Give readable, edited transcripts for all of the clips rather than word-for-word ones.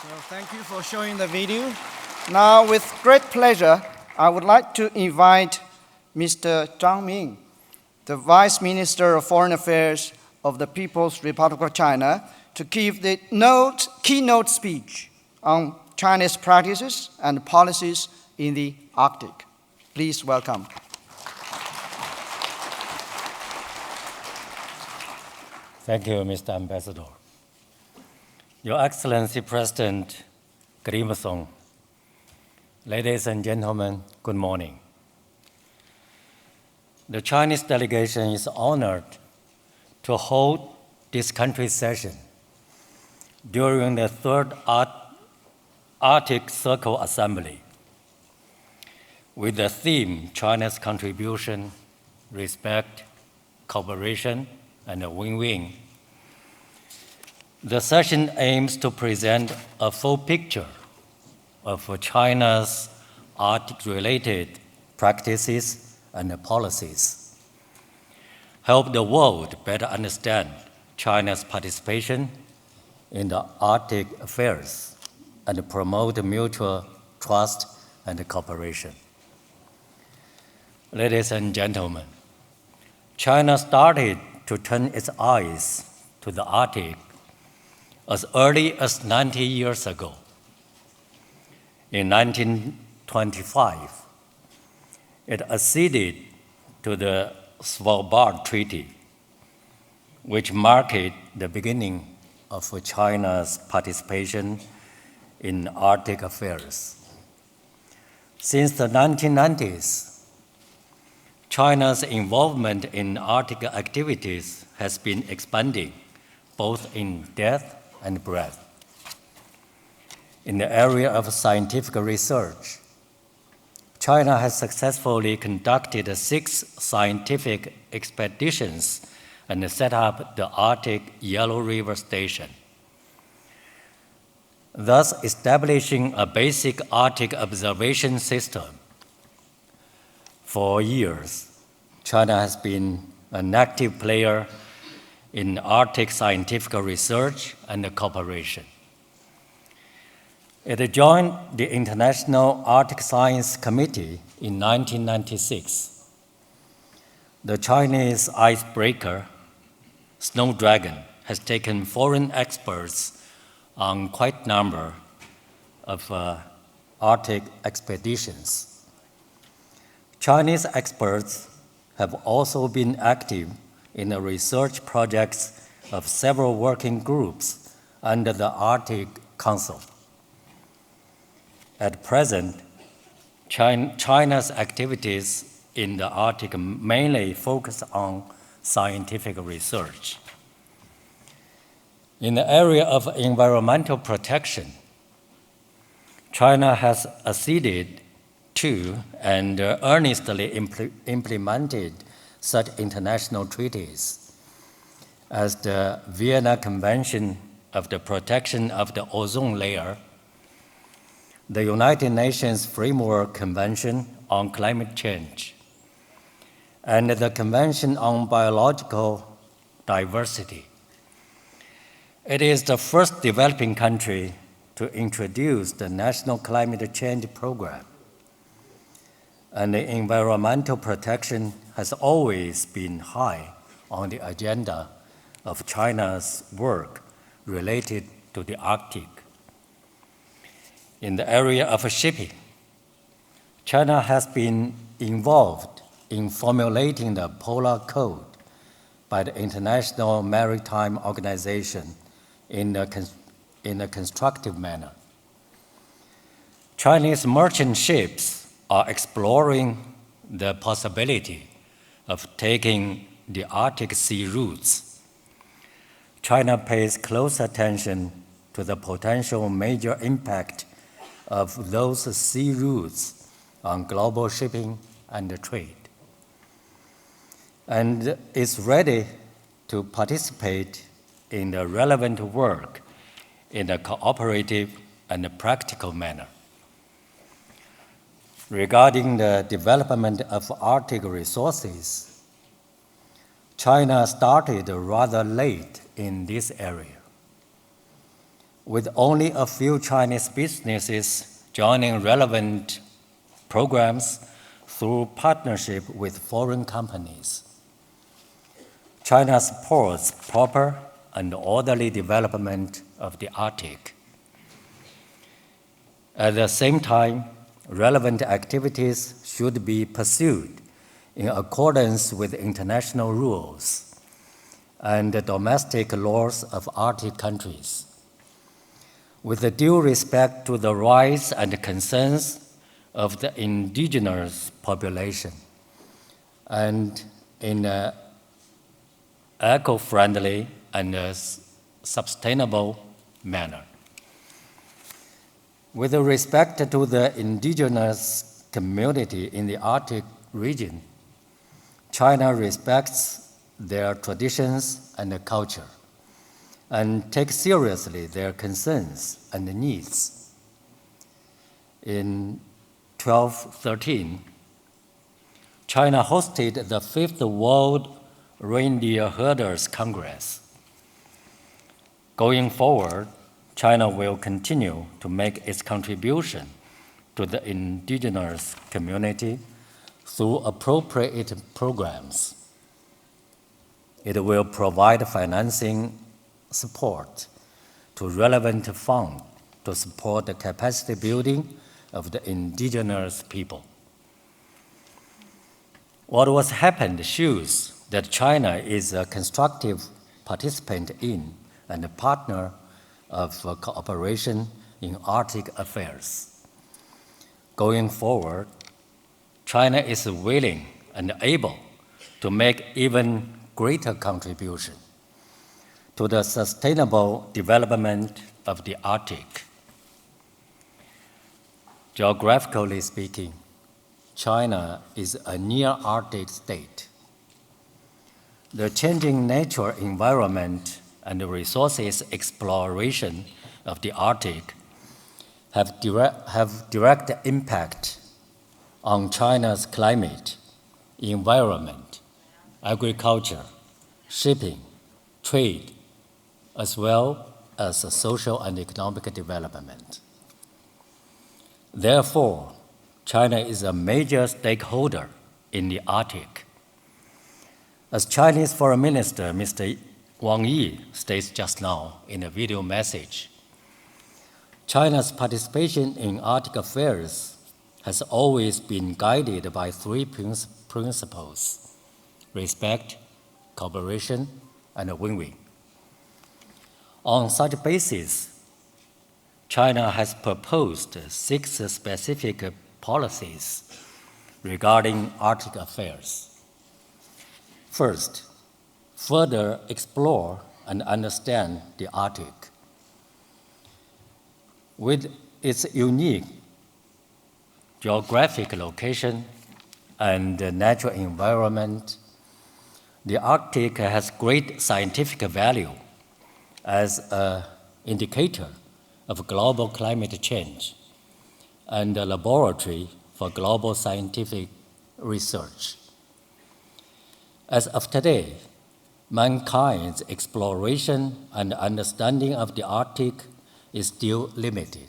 So thank you for showing the video. Now, with great pleasure, I would like to invite Mr. Zhang Ming, the Vice Minister of Foreign Affairs of the People's Republic of China, to give the keynote speech on China's practices and policies in the Arctic. Please welcome. Thank you, Mr. Ambassador. Your Excellency President Kim Il-sung, ladies and gentlemen, good morning. The Chinese delegation is honored to hold this country's session during the third Arctic Circle Assembly with the theme China's contribution, respect, cooperation, and a win-win. The session aims to present a full picture of China's Arctic-related practices and policies, help the world better understand China's participation in the Arctic affairs, and promote mutual trust and cooperation. Ladies and gentlemen, China started to turn its eyes to the Arctic as early as 90 years ago. In 1925, it acceded to the Svalbard Treaty, which marked the beginning of China's participation in Arctic affairs. Since the 1990s, China's involvement in Arctic activities has been expanding both in depth and breadth. In the area of scientific research, China has successfully conducted 6 scientific expeditions and set up the Arctic Yellow River Station, thus establishing a basic Arctic observation system. For years, China has been an active player in Arctic scientific research and cooperation. It joined the International Arctic Science Committee in 1996. The Chinese icebreaker, Snow Dragon, has taken foreign experts on quite a number of Arctic expeditions. Chinese experts have also been active in the research projects of several working groups under the Arctic Council. At present, China's activities in the Arctic mainly focus on scientific research. In the area of environmental protection, China has acceded to and earnestly implemented such international treaties as the Vienna Convention of the Protection of the Ozone Layer, the United Nations Framework Convention on Climate Change, and the Convention on Biological Diversity. It is the first developing country to introduce the National Climate Change Program, and the environmental protection has always been high on the agenda of China's work related to the Arctic. In the area of shipping, China has been involved in formulating the Polar Code by the International Maritime Organization in a constructive manner. Chinese merchant ships are exploring the possibility of taking the Arctic sea routes. China pays close attention to the potential major impact of those sea routes on global shipping and trade, and is ready to participate in the relevant work in a cooperative and practical manner. Regarding the development of Arctic resources, China started rather late in this area. with only a few Chinese businesses joining relevant programs through partnership with foreign companies. China supports proper and orderly development of the Arctic. At the same time, relevant activities should be pursued in accordance with international rules and the domestic laws of Arctic countries, with due respect to the rights and concerns of the indigenous population, and in an eco-friendly and sustainable manner. With respect to the indigenous community in the Arctic region, China respects their traditions and culture and takes seriously their concerns and needs. In 1213, China hosted the 5th World Reindeer Herders Congress. Going forward, China will continue to make its contribution to the indigenous community through appropriate programs. It will provide financing support to relevant funds to support the capacity building of the indigenous people. What has happened shows that China is a constructive participant in and a partner of cooperation in Arctic affairs. Going forward, China is willing and able to make even greater contribution to the sustainable development of the Arctic. Geographically speaking, China is a near-Arctic state. The changing natural environment and the resources exploration of the Arctic have direct impact on China's climate, environment, agriculture, shipping, trade, as well as social and economic development. Therefore, China is a major stakeholder in the Arctic. As Chinese Foreign Minister Mr. Wang Yi states just now in a video message, China's participation in Arctic affairs has always been guided by 3 principles: respect, cooperation, and win-win. On such basis, China has proposed 6 specific policies regarding Arctic affairs. First, further explore and understand the Arctic. With its unique geographic location and natural environment, the Arctic has great scientific value as an indicator of global climate change and a laboratory for global scientific research. As of today, mankind's exploration and understanding of the Arctic is still limited.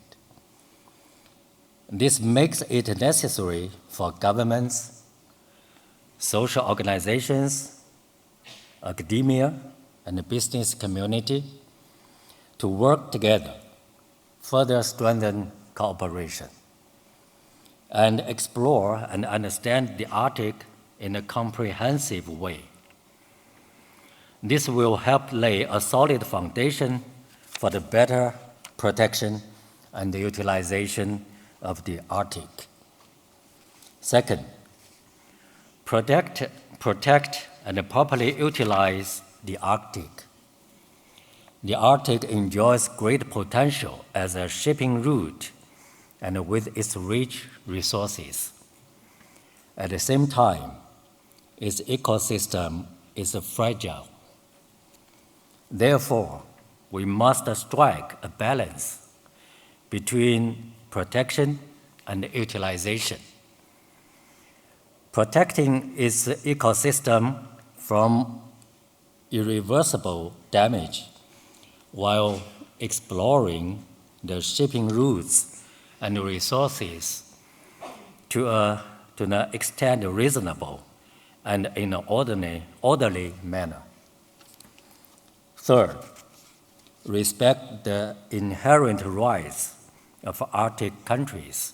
This makes it necessary for governments, social organizations, academia, and the business community to work together, further strengthen cooperation, and explore and understand the Arctic in a comprehensive way. This will help lay a solid foundation for the better protection and the utilization of the Arctic. Second, protect and properly utilize the Arctic. The Arctic enjoys great potential as a shipping route and with its rich resources. At the same time, its ecosystem is fragile. Therefore, we must strike a balance between protection and utilization. Protecting its ecosystem from irreversible damage while exploring the shipping routes and resources to an extent reasonable and in an orderly manner. Third, respect the inherent rights of Arctic countries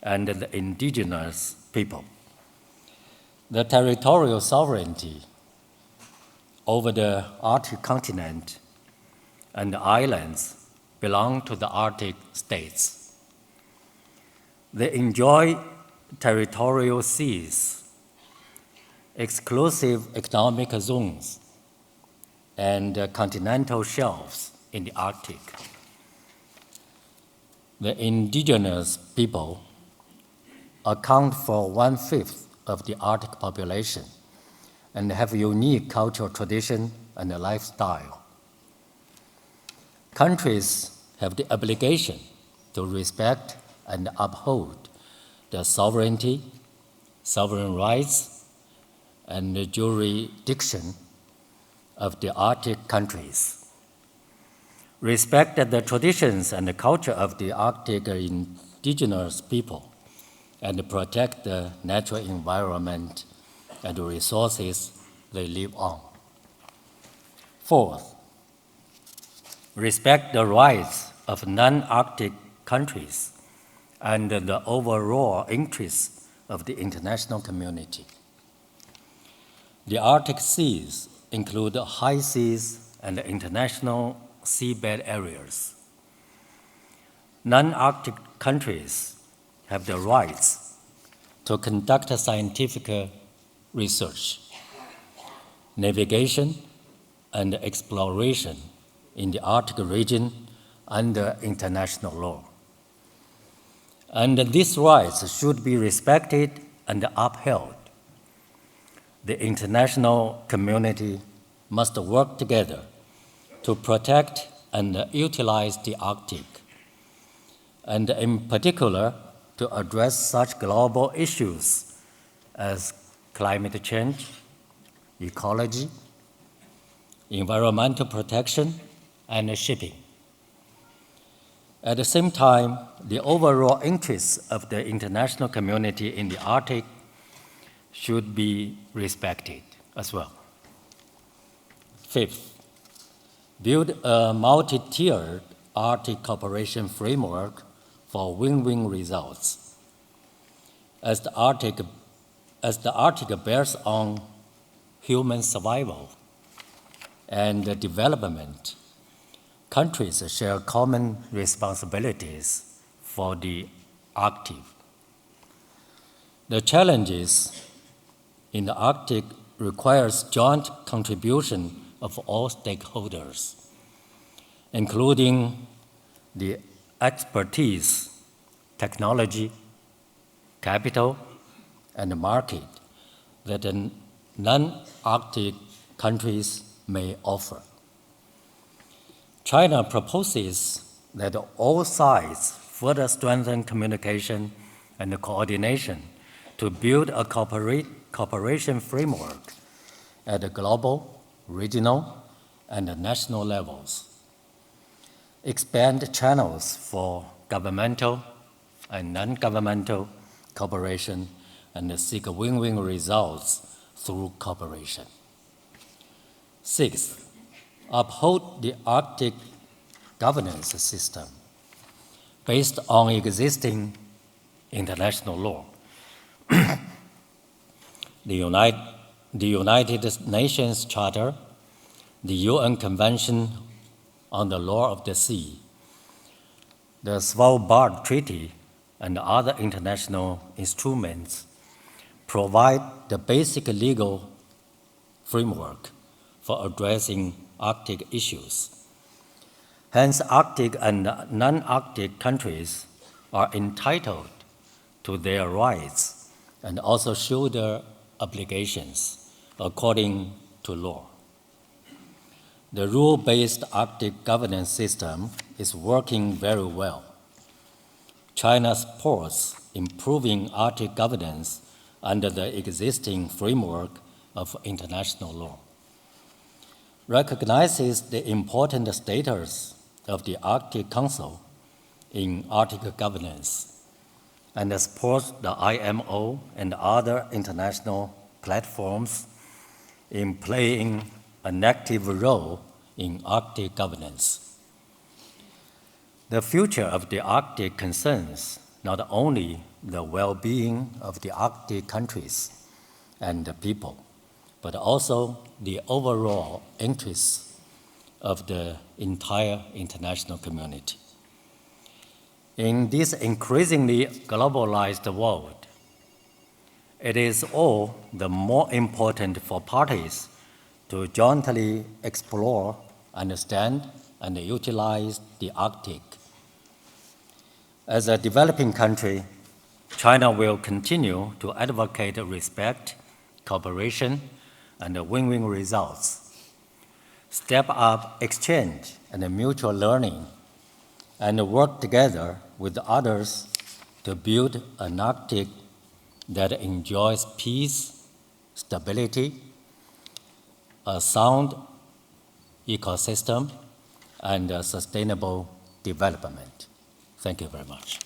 and the indigenous people. The territorial sovereignty over the Arctic continent and the islands belong to the Arctic states. They enjoy territorial seas, exclusive economic zones, and continental shelves in the Arctic. The indigenous people account for 1/5 of the Arctic population and have unique cultural tradition and lifestyle. Countries have the obligation to respect and uphold the sovereignty, sovereign rights, and the jurisdiction of the Arctic countries. Respect the traditions and the culture of the Arctic indigenous people and protect the natural environment and the resources they live on. Fourth, respect the rights of non-Arctic countries and the overall interests of the international community. The Arctic seas include high seas and international seabed areas. Non-Arctic countries have the rights to conduct scientific research, navigation, and exploration in the Arctic region under international law. And these rights should be respected and upheld. The international community must work together to protect and utilize the Arctic, and in particular to address such global issues as climate change, ecology, environmental protection, and shipping. At the same time, the overall interests of the international community in the Arctic should be respected as well. Fifth, build a multi-tiered Arctic cooperation framework for win-win results. As the Arctic bears on human survival and development, countries share common responsibilities for the Arctic. The challenges in the Arctic requires joint contribution of all stakeholders, including the expertise, technology, capital, and market that the non-Arctic countries may offer. China proposes that all sides further strengthen communication and coordination to build a cooperation framework at the global, regional, and national levels. Expand channels for governmental and non-governmental cooperation and seek win-win results through cooperation. Sixth, uphold the Arctic governance system based on existing international law. The United Nations Charter, the UN Convention on the Law of the Sea, the Svalbard Treaty, and other international instruments provide the basic legal framework for addressing Arctic issues. Hence, Arctic and non-Arctic countries are entitled to their rights and also shoulder obligations according to law. The rule-based Arctic governance system is working very well. China supports improving Arctic governance under the existing framework of international law, recognizes the important status of the Arctic Council in Arctic governance and supports the IMO and other international platforms in playing an active role in Arctic governance. The future of the Arctic concerns not only the well-being of the Arctic countries and the people, but also the overall interests of the entire international community. In this increasingly globalized world, it is all the more important for parties to jointly explore, understand, and utilize the Arctic. As a developing country, China will continue to advocate respect, cooperation, and win-win results, step up exchange and mutual learning, and work together with others to build an Arctic that enjoys peace, stability, a sound ecosystem, and sustainable development. Thank you very much.